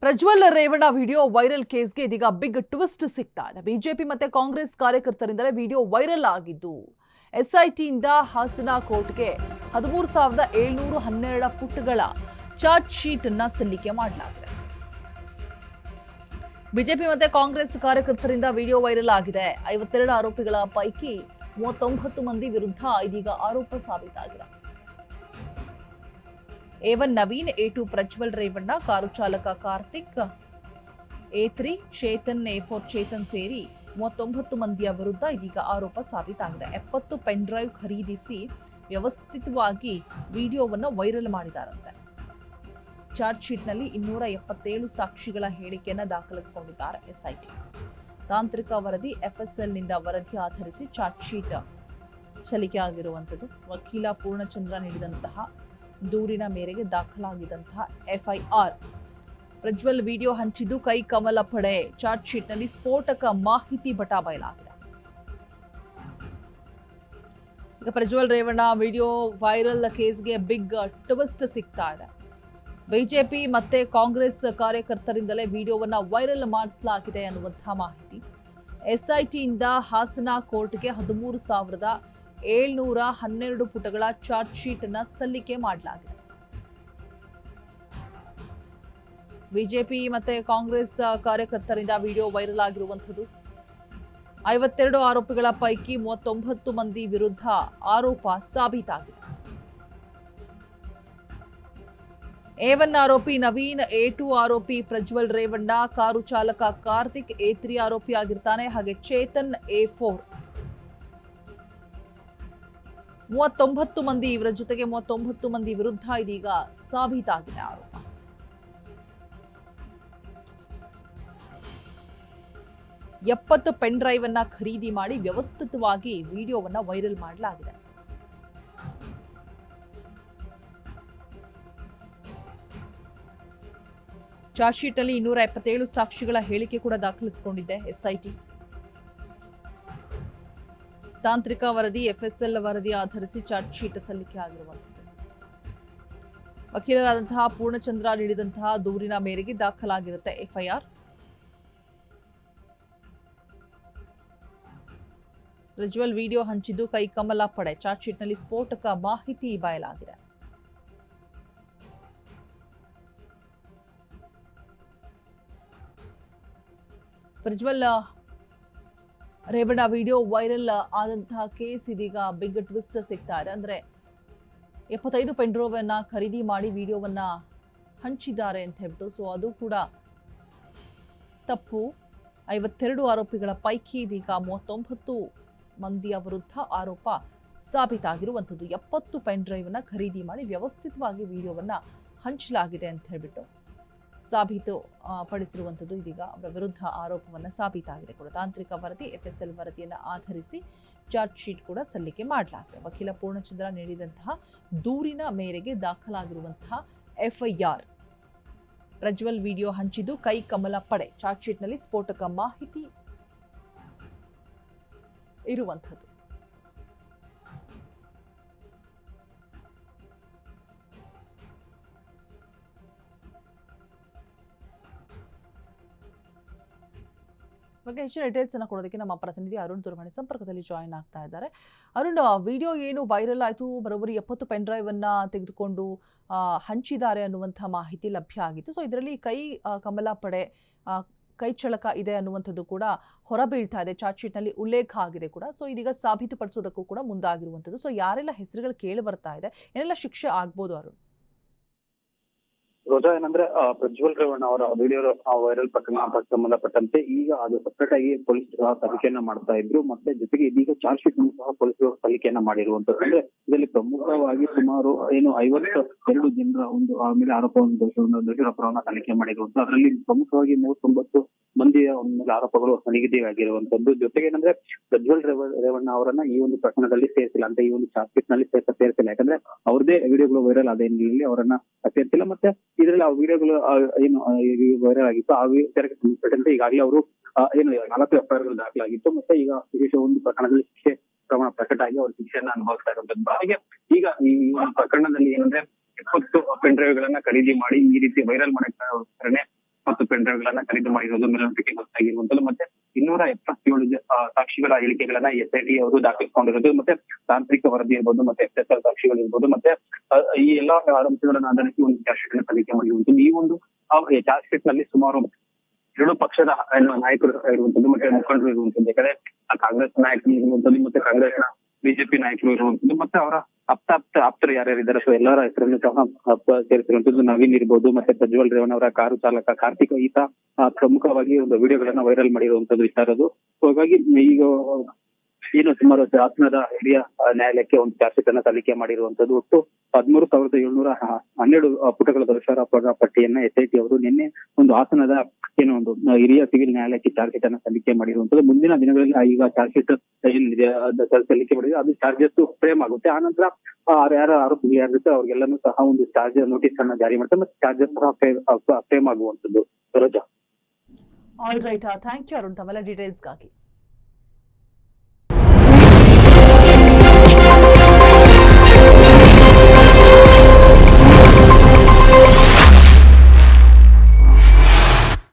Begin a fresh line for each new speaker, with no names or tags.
Prajwal Revanna video viral ಕೇಸ್ಗೆ ಇದೀಗ big twist ಸಿಗ್ತಾ ಇದೆ. ಬಿಜೆಪಿ ಮತ್ತೆ ಕಾಂಗ್ರೆಸ್ ಕಾರ್ಯಕರ್ತರಿಂದಲೇ ವಿಡಿಯೋ ವೈರಲ್ ಆಗಿದ್ದು ಎಸ್ಐಟಿಯಿಂದ ಹಾಸನ ಕೋರ್ಟ್ಗೆ 13,712 ಪುಟಗಳ ಚಾರ್ಜ್ ಶೀಟ್ ಅನ್ನ ಸಲ್ಲಿಕೆ ಮಾಡಲಾಗಿದೆ. ಬಿಜೆಪಿ ಮತ್ತೆ ಕಾಂಗ್ರೆಸ್ ಕಾರ್ಯಕರ್ತರಿಂದ ವಿಡಿಯೋ ವೈರಲ್ ಆಗಿದೆ. 52 ಆರೋಪಿಗಳ ಪೈಕಿ 39 ಮಂದಿ ವಿರುದ್ಧ ಇದೀಗ ಆರೋಪ ಸಾಬೀತಾಗಿದೆ. A1 Naveen, A2 Prajwal Revanna, car ಚಾಲಕ ಕಾರ್ತಿಕ್, A3 ಚೇತನ್, A4 ಚೇತನ್ ಸೇರಿ 39 ಮಂದಿಯ ವಿರುದ್ಧ ಇದೀಗ ಆರೋಪ ಸಾಬೀತಾಗಿದೆ. 70 ಪೆನ್ ಡ್ರೈವ್ ಖರೀದಿಸಿ ವ್ಯವಸ್ಥಿತವಾಗಿ ವಿಡಿಯೋವನ್ನು ವೈರಲ್ ಮಾಡಿದ್ದಾರಂತೆ. ಚಾರ್ಜ್ ಶೀಟ್ನಲ್ಲಿ 277 ಸಾಕ್ಷಿಗಳ ಹೇಳಿಕೆಯನ್ನು ದಾಖಲಿಸಿಕೊಂಡಿದ್ದಾರೆ ಎಸ್ಐಟಿ. ತಾಂತ್ರಿಕ ವರದಿ FSLನಿಂದ ವರದಿ ಆಧರಿಸಿ ಚಾರ್ಜ್ ಶೀಟ್ ಸಲ್ಲಿಕೆ ಆಗಿರುವಂಥದ್ದು. ವಕೀಲ ಪೂರ್ಣಚಂದ್ರ ನೀಡಿದಂತಹ ದೂರಿನ ಮೇರೆಗೆ ದಾಖಲಾಗಿದ್ದಂತಹ FIR. ಪ್ರಜ್ವಲ್ ವಿಡಿಯೋ ಹಂಚಿದ್ದು ಕೈ ಕಮಲ ಪಡೆ. ಚಾರ್ಜ್ ಶೀಟ್ನಲ್ಲಿ ಸ್ಫೋಟಕ ಮಾಹಿತಿ ಬಯಲಾಗಿದೆ. ಈಗ ಪ್ರಜ್ವಲ್ ರೇವಣ್ಣ ವಿಡಿಯೋ ವೈರಲ್ ಕೇಸ್ಗೆ ಬಿಗ್ ಟ್ವಿಸ್ಟ್ ಸಿಗ್ತಾ ಇದೆ. ಬಿಜೆಪಿ ಮತ್ತೆ ಕಾಂಗ್ರೆಸ್ ಕಾರ್ಯಕರ್ತರಿಂದಲೇ ವಿಡಿಯೋವನ್ನ ವೈರಲ್ ಮಾಡಿಸಲಾಗಿದೆ ಅನ್ನುವಂತಹ ಮಾಹಿತಿ. SITಯಿಂದ ಹಾಸನ ಕೋರ್ಟ್ಗೆ 13,712 ಪುಟಗಳ ಚಾರ್ಜ್ ಶೀಟ್ ಅನ್ನ ಸಲ್ಲಿಕೆ ಮಾಡಲಾಗಿದೆ. ಬಿಜೆಪಿ ಮತ್ತೆ ಕಾಂಗ್ರೆಸ್ ಕಾರ್ಯಕರ್ತರಿಂದ ವಿಡಿಯೋ ವೈರಲ್ ಆಗಿರುವಂಥದ್ದು. 52 ಆರೋಪಿಗಳ ಪೈಕಿ 39 ಮಂದಿ ವಿರುದ್ಧ ಆರೋಪ ಸಾಬೀತಾಗಿದೆ. A1 ಆರೋಪಿ ನವೀನ್, A2 ಆರೋಪಿ ಪ್ರಜ್ವಲ್ ರೇವಣ್ಣ, ಕಾರು ಚಾಲಕ ಕಾರ್ತಿಕ್ A3 ಆರೋಪಿ ಆಗಿರ್ತಾನೆ. ಹಾಗೆ ಚೇತನ್ A4. 39 ಮಂದಿ, ಇವರ ಜೊತೆಗೆ 39 ಮಂದಿ ವಿರುದ್ಧ ಇದೀಗ ಸಾಬೀತಾಗಿದೆ ಆರೋಪ. ಎಪ್ಪತ್ತು ಪೆನ್ ಡ್ರೈವ್ ಅನ್ನ ಖರೀದಿ ಮಾಡಿ ವ್ಯವಸ್ಥಿತವಾಗಿ ವಿಡಿಯೋವನ್ನ ವೈರಲ್ ಮಾಡಲಾಗಿದೆ. ಚಾರ್ಜ್ ಶೀಟ್ ಅಲ್ಲಿ 277 ಸಾಕ್ಷಿಗಳ ಹೇಳಿಕೆ ಕೂಡ ದಾಖಲಿಸಿಕೊಂಡಿದೆ SIT. ತಾಂತ್ರಿಕ ವರದಿ FSL ವರದಿ ಆಧರಿಸಿ ಚಾರ್ಜ್ ಶೀಟ್ ಸಲ್ಲಿಕೆ ಆಗಿರುವಂಥದ್ದು. ವಕೀಲರಾದಂತಹ ಪೂರ್ಣಚಂದ್ರ ನೀಡಿದಂತಹ ದೂರಿನ ಮೇರೆಗೆ ದಾಖಲಾಗಿರುತ್ತೆ FIR. ಪ್ರಜ್ವಲ್ ವಿಡಿಯೋ ಹಂಚಿದ್ದು ಕೈ ಕಮಲ ಪಡೆ. ಚಾರ್ಜ್ ಶೀಟ್ನಲ್ಲಿ ಸ್ಫೋಟಕ ಮಾಹಿತಿ ಬಯಲಾಗಿದೆ. ಪ್ರಜ್ವಲ್ ರೇವಣ್ಣ ವಿಡಿಯೋ ವೈರಲ್ ಆದಂತಹ ಕೇಸ್ ಇದೀಗ ಬಿಗ್ ಟ್ವಿಸ್ಟ್ ಸಿಗ್ತಾ ಇದೆ. ಅಂದ್ರೆ 75 ಪೆನ್ ಡ್ರೈವ್ ಅನ್ನ ಖರೀದಿ ಮಾಡಿ ವಿಡಿಯೋವನ್ನ ಹಂಚಿದ್ದಾರೆ ಅಂತ ಹೇಳ್ಬಿಟ್ಟು. ಸೊ ಅದು ಕೂಡ ತಪ್ಪು. 52 ಆರೋಪಿಗಳ ಪೈಕಿ ಇದೀಗ 39 ಮಂದಿಯ ವಿರುದ್ಧ ಆರೋಪ ಸಾಬೀತಾಗಿರುವಂಥದ್ದು. 70 ಪೆನ್ ಡ್ರೈವ್ ಅನ್ನ ಖರೀದಿ ಮಾಡಿ ವ್ಯವಸ್ಥಿತವಾಗಿ ವಿಡಿಯೋವನ್ನ ಹಂಚಲಾಗಿದೆ ಅಂತ ಹೇಳ್ಬಿಟ್ಟು ಸಾಬೀತು ಪಡಿಸಿರುವಂಥದ್ದು. ಇದೀಗ ಅವರ ವಿರುದ್ಧ ಆರೋಪವನ್ನು ಸಾಬೀತಾಗಿದೆ ಕೂಡ. ತಾಂತ್ರಿಕ ವರದಿ FSL ವರದಿಯನ್ನು ಆಧರಿಸಿ ಚಾರ್ಜ್ ಶೀಟ್ ಕೂಡ ಸಲ್ಲಿಕೆ ಮಾಡಲಾಗಿದೆ. ವಕೀಲ ಪೂರ್ಣಚಂದ್ರ ನೀಡಿದಂತಹ ದೂರಿನ ಮೇರೆಗೆ ದಾಖಲಾಗಿರುವಂತಹ FIR. ಪ್ರಜ್ವಲ್ ವಿಡಿಯೋ ಹಂಚಿದ್ದು ಕೈ ಕಮಲ ಪಡೆ. ಚಾರ್ಜ್ ಶೀಟ್ನಲ್ಲಿ ಸ್ಫೋಟಕ ಮಾಹಿತಿ ಇರುವಂಥದ್ದು. ಬಗ್ಗೆ ಹೆಚ್ಚಿನ ಡೀಟೇಲ್ಸ್ ಅನ್ನು ಕೊಡೋದಕ್ಕೆ ನಮ್ಮ ಪ್ರತಿನಿಧಿ ಅರುಣ್ ದೂರವಾಣಿ ಸಂಪರ್ಕದಲ್ಲಿ ಜಾಯಿನ್ ಆಗ್ತಾ ಇದ್ದಾರೆ. ಅರುಣ್, ವಿಡಿಯೋ ಏನು ವೈರಲ್ ಆಯಿತು, ಬರೋಬ್ಬರಿ 70 ಪೆನ್ ಡ್ರೈವ್ ಅನ್ನ ತೆಗೆದುಕೊಂಡು ಹಂಚಿದ್ದಾರೆ ಅನ್ನುವಂಥ ಮಾಹಿತಿ ಲಭ್ಯ ಆಗಿತ್ತು. ಸೊ ಇದರಲ್ಲಿ ಕೈ ಕಮಲ ಪಡೆ, ಕೈ ಚಳಕ ಇದೆ ಅನ್ನುವಂಥದ್ದು ಕೂಡ ಹೊರಬೀಳ್ತಾ ಇದೆ. ಚಾರ್ಜ್ ಶೀಟ್ನಲ್ಲಿ ಉಲ್ಲೇಖ ಆಗಿದೆ ಕೂಡ. ಸೊ ಇದೀಗ ಸಾಬೀತುಪಡಿಸೋದಕ್ಕೂ ಕೂಡ ಮುಂದಾಗಿರುವಂಥದ್ದು. ಸೊ ಯಾರೆಲ್ಲ ಹೆಸರುಗಳು ಕೇಳಿ ಬರ್ತಾ ಇದೆ, ಏನೆಲ್ಲ ಶಿಕ್ಷೆ ಆಗ್ಬೋದು ಅರುಣ್?
ರೋಜಾ, ಏನಂದ್ರೆ ಪ್ರಜ್ವಲ್ ರೇವಣ್ಣ ಅವರ ವಿಡಿಯೋ ವೈರಲ್ ಪ್ರಕರಣ ಸಂಬಂಧಪಟ್ಟಂತೆ ಈಗ ಅದು ಸಪರೇಟ್ ಆಗಿ ಪೊಲೀಸ್ ತನಿಖೆಯನ್ನ ಮಾಡ್ತಾ ಇದ್ರು. ಮತ್ತೆ ಜೊತೆಗೆ ಇದೀಗ ಚಾರ್ಜ್ ಶೀಟ್ ಸಹ ಪೊಲೀಸರು ತನಿಖೆಯನ್ನ ಮಾಡಿರುವಂತದ್ದು. ಅಂದ್ರೆ ಇದರಲ್ಲಿ ಪ್ರಮುಖವಾಗಿ ಸುಮಾರು 52 ಜನರ ಒಂದು ಮೇಲೆ ಆರೋಪವನ್ನು ದೋಷಾರೋಪವನ್ನ ತನಿಖೆ ಮಾಡಿರುವಂತದ್ದು. ಅದರಲ್ಲಿ ಪ್ರಮುಖವಾಗಿ 39 ಮಂದಿಯ ಮೇಲೆ ಆರೋಪಗಳು ನಿಗದಿಯಾಗಿರುವಂತದ್ದು. ಜೊತೆಗೆ ಏನಂದ್ರೆ ಪ್ರಜ್ವಲ್ ರೇವಣ್ಣ ಅವರನ್ನ ಈ ಒಂದು ಪ್ರಕರಣದಲ್ಲಿ ಸೇರಿಸಿಲ್ಲ, ಅಂತ ಈ ಒಂದು ಚಾರ್ಜ್ ಶೀಟ್ ನಲ್ಲಿ ಸೇರಿಸಿಲ್ಲ. ಯಾಕಂದ್ರೆ ಅವ್ರದೇ ವಿಡಿಯೋಗಳು ವೈರಲ್ ಆದಲ್ಲಿ ಅವರನ್ನ ಸೇರಿಸಿಲ್ಲ. ಮತ್ತೆ ಇದರಲ್ಲಿ ಆ ವಿಡಿಯೋಗಳು ಏನು ವೈರಲ್ ಆಗಿತ್ತು, ಆ ವಿಚಾರಕ್ಕೆ ಸಂಬಂಧಪಟ್ಟಂತೆ ಈಗಾಗಲೇ ಅವರು 4 FIR ದಾಖಲಾಗಿತ್ತು. ಮತ್ತೆ ಈಗ ವಿಶೇಷ ಒಂದು ಪ್ರಕರಣದಲ್ಲಿ ಶಿಕ್ಷೆ ಪ್ರಮಾಣ ಪ್ರಕಟ ಆಗಿ ಅವರು ಶಿಕ್ಷೆಯನ್ನ ಅನುಭವಿಸ್ತಾ ಇರುವಂತದ್ದು. ಹಾಗೆ ಈಗ ಈ ಪ್ರಕರಣದಲ್ಲಿ ಏನಂದ್ರೆ 70 ಪೆನ್ ಡ್ರೈವ್ ಗಳನ್ನ ಖರೀದಿ ಮಾಡಿ ಈ ರೀತಿ ವೈರಲ್ ಮಾಡಕ್ಕೆ 20 ಪೆನ್ ಡ್ರೈವ್ ಗಳನ್ನ ಖರೀದಿ ಮಾಡಿರೋದು ಮೇಲ್ನೋಟಕ್ಕೆ ಗೊತ್ತಾಗಿರುವಂತದ್ದು. ಮತ್ತೆ 277 ಸಾಕ್ಷಿಗಳ ಹೇಳಿಕೆಗಳನ್ನ SIT ಅವರು ದಾಖಲಿಸಿಕೊಂಡಿರೋದು, ಮತ್ತೆ ತಾಂತ್ರಿಕ ವರದಿ ಇರ್ಬೋದು, ಮತ್ತೆ FSR ಸಾಕ್ಷಿಗಳು ಇರ್ಬೋದು, ಮತ್ತೆ ಈ ಎಲ್ಲಾ ಆರೋಪಗಳನ್ನ ಆಧರಿಸಿ ಒಂದು ಚಾರ್ಜ್ ಶೀಟ್ ತನಿಖೆ ಮಾಡಿರುವಂತದ್ದು. ಈ ಒಂದು ಚಾರ್ಜ್ ಶೀಟ್ ನಲ್ಲಿ ಸುಮಾರು 2 ಪಕ್ಷದ ನಾಯಕರು ಇರುವಂತದ್ದು, ಮತ್ತೆ ಮುಖಂಡರು ಇರುವಂತದ್ದು. ಯಾಕಂದ್ರೆ ಕಾಂಗ್ರೆಸ್ ನಾಯಕರು ಇರುವಂತದ್ದು, ಮತ್ತೆ ಕಾಂಗ್ರೆಸ್ನ ಬಿಜೆಪಿ ನಾಯಕರು ಇರುವಂತದ್ದು, ಮತ್ತೆ ಅವರ ಆಪ್ತರು ಯಾರ್ಯಾರಿದ್ದಾರೆ ಸೊ ಎಲ್ಲರ ಹೆಸರನ್ನು ಸಹ ಸೇರಿಸಿರುವಂತದ್ದು. ನವೀನ್ ಇರ್ಬೋದು, ಮತ್ತೆ ಪ್ರಜ್ವಲ್ ರೇವಣ್ಣ ಅವರ ಕಾರು ಚಾಲಕ ಕಾರ್ತಿಕ್ ಈತ ಪ್ರಮುಖವಾಗಿ ಒಂದು ವಿಡಿಯೋಗಳನ್ನ ವೈರಲ್ ಮಾಡಿರುವಂತದ್ದು ವಿಚಾರ ಅದು. ಸೊ ಹಾಗಾಗಿ ಈಗ ಏನು ಸುಮಾರು ಹಾಸನದ ಹಿರಿಯ ನ್ಯಾಯಾಲಯಕ್ಕೆ ಒಂದು ಚಾರ್ಜ್ ಶೀಟ್ ಅನ್ನ ಸಲ್ಲಿಕೆ ಮಾಡಿರುವಂತದ್ದು. ಒಟ್ಟು 13,712 ಪುಟಗಳ ದೋಷಾರೋಪಗಳ ಪಟ್ಟಿಯನ್ನ SIT ಅವರು ನಿನ್ನೆ ಒಂದು ಹಾಸನದ ಏನೋ ಒಂದು ಹಿರಿಯ ಸಿವಿಲ್ ನ್ಯಾಯಾಲಯಕ್ಕೆ ಚಾರ್ಜ್ ಶೀಟ್ ಅನ್ನ ಸಲ್ಲಿಕೆ ಮಾಡಿರುವಂತದ್ದು. ಮುಂದಿನ ದಿನಗಳಲ್ಲಿ ಈಗ ಚಾರ್ಜ್ ಶೀಟ್ ಏನಿದೆ ಸಲ್ಲಿಕೆ ಮಾಡಿದ್ರೆ ಅದು ಚಾರ್ಜಸ್ ಫ್ರೇಮ್ ಆಗುತ್ತೆ. ಆನಂತರ ಯಾರ ಆರೋಪಿಗಳು ಯಾರಿರುತ್ತೆ ಅವ್ರಿಗೆಲ್ಲಾನು ಸಹ ಒಂದು ಚಾರ್ಜ್ ನೋಟಿಸ್ ಅನ್ನ ಜಾರಿ ಮಾಡ್ತಾರೆ, ಮತ್ತೆ ಚಾರ್ಜಸ್ ಸಹ ಫ್ರೇಮ್ ಆಗುವಂತದ್ದು. Saroja,
all right, thank you Arun ತಮ್ಮೆಲ್ಲ ಡೀಟೇಲ್ಸ್ಗಾಗಿ.